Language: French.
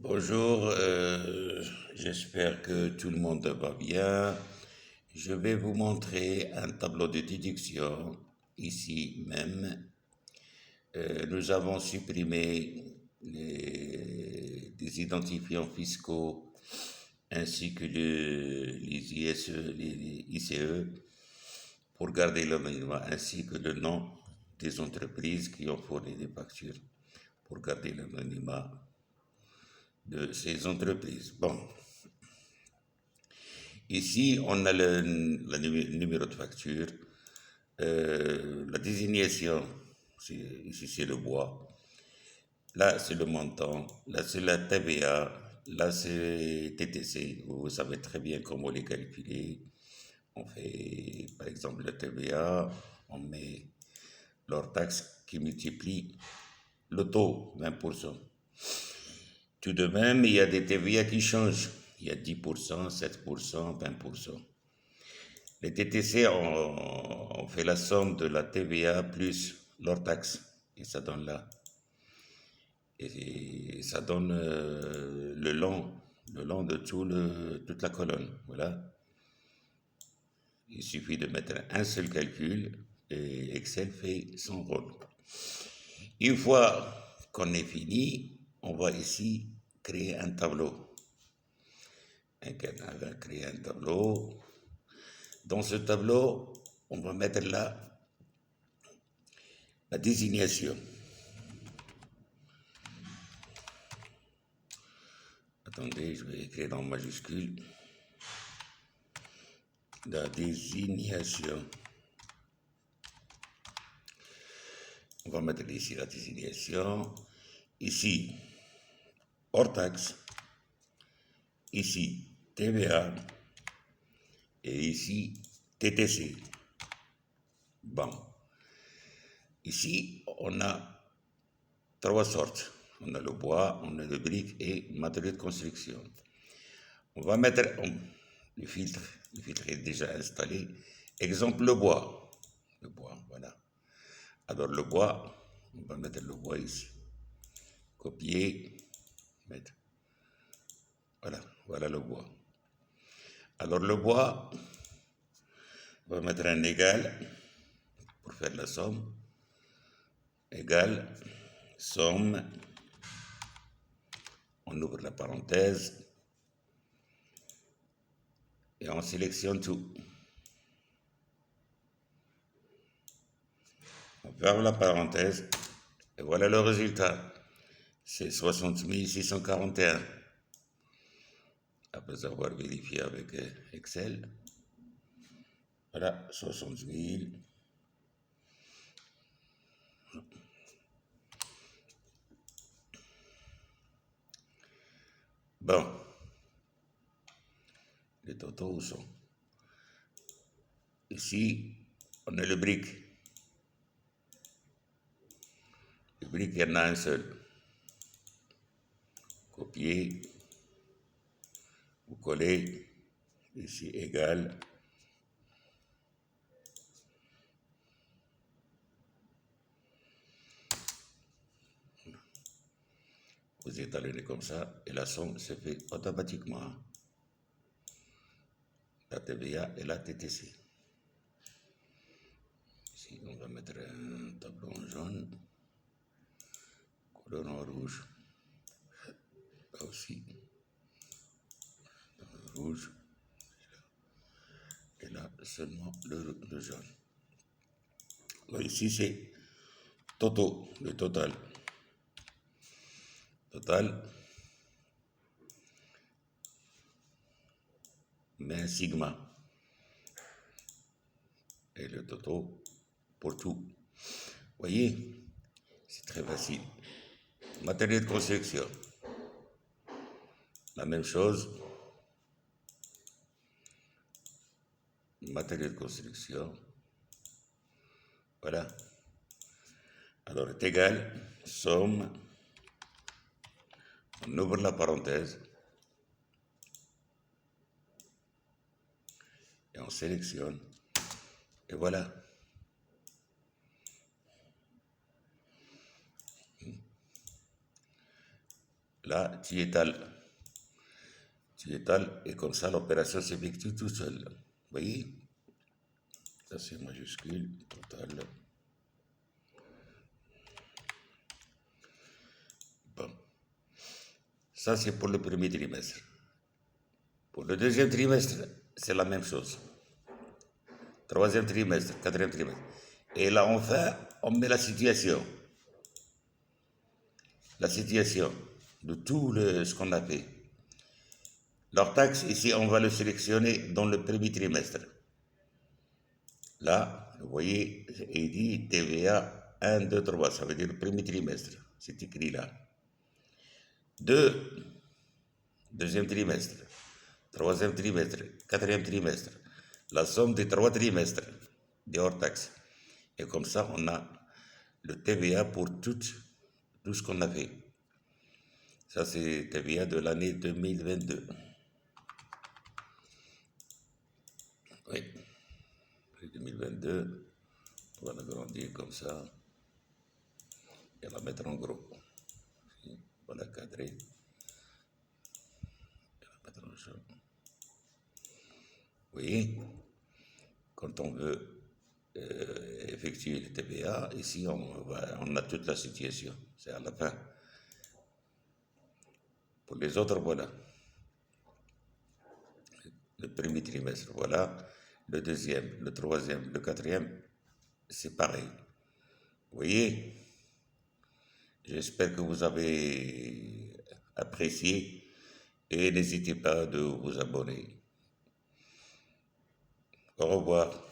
Bonjour, j'espère que tout le monde va bien. Je vais vous montrer un tableau de déduction ici même. Nous avons supprimé des identifiants fiscaux ainsi que les ISE, les ICE pour garder l'anonymat ainsi que le nom des entreprises qui ont fourni des factures pour garder l'anonymat de ces entreprises. Bon, ici, on a numéro de facture, la désignation, ici c'est le bois, là c'est le montant, là c'est la TVA, là c'est TTC, vous savez très bien comment les calculer. On fait par exemple la TVA, on met leur taxe qui multiplie le taux, 20%. Tout de même, il y a des TVA qui changent. Il y a 10%, 7%, 20%. Les TTC ont fait la somme de la TVA plus leur taxe. Et ça donne là. Et ça donne le long de toute la colonne. Voilà. Il suffit de mettre un seul calcul et Excel fait son rôle. Une fois qu'on est fini, on va ici créer un tableau. On va créer un tableau. Dans ce tableau, on va mettre là la désignation. Attendez, je vais écrire en majuscule. La désignation. On va mettre ici la désignation. Ici, hors taxe. Ici, TVA. Et ici, TTC. Bon. Ici, on a trois sortes. On a le bois, on a le brique et matériaux de construction. On va mettre le filtre. Le filtre est déjà installé. Exemple, le bois. Le bois, voilà. Alors, le bois, on va mettre le bois ici. Copier, mettre. Voilà, voilà le bois. Alors, le bois, on va mettre un égal pour faire la somme. Égal, somme. On ouvre la parenthèse et on sélectionne tout. On ferme la parenthèse et voilà le résultat. C'est 60 641. Après avoir vérifié avec Excel, voilà, 60 000. Bon, les totaux où sont? Ici, on a le brique. Le brique, il y en a un seul. Copier, vous collez, ici égal. Vous étalonnez comme ça et la somme se fait automatiquement. La TVA et la TTC. Ici, on va mettre un tableau en jaune, couleur en rouge. Là aussi, rouge. Et là, seulement le jaune. Alors ici, c'est Toto, le total. Total, mais un sigma. Et le toto pour tout. Voyez, c'est très facile. Matériel de construction. La même chose. Matériel de construction. Voilà. Alors, est égal, somme. On ouvre la parenthèse. Et on sélectionne. Et voilà. Là, tu étales. Tu étales et comme ça, l'opération s'effectue tout seul. Vous voyez? Ça, c'est majuscule, total. Bon. Ça, c'est pour le premier trimestre. Pour le deuxième trimestre, c'est la même chose. Troisième trimestre, quatrième trimestre. Et là, enfin, on met la situation. La situation de tout ce qu'on a fait. Leur taxe, ici, on va le sélectionner dans le premier trimestre. Là, vous voyez, il dit TVA 1, 2, 3, ça veut dire le premier trimestre. C'est écrit là. Deuxième trimestre, troisième trimestre, quatrième trimestre. La somme des 3 trimestres des hors-taxes. Et comme ça, on a le TVA pour tout ce qu'on a fait. Ça, c'est TVA de l'année 2022. Oui. 2022, on va l'agrandir comme ça et la mettre en gros. On va la cadrer et la mettre en jaune. Vous voyez, quand on veut effectuer le TVA, ici on a toute la situation. C'est à la fin. Pour les autres, voilà. Le premier trimestre, voilà. Le deuxième, le troisième, le quatrième, c'est pareil. Vous voyez, j'espère que vous avez apprécié et n'hésitez pas de vous abonner. Au revoir.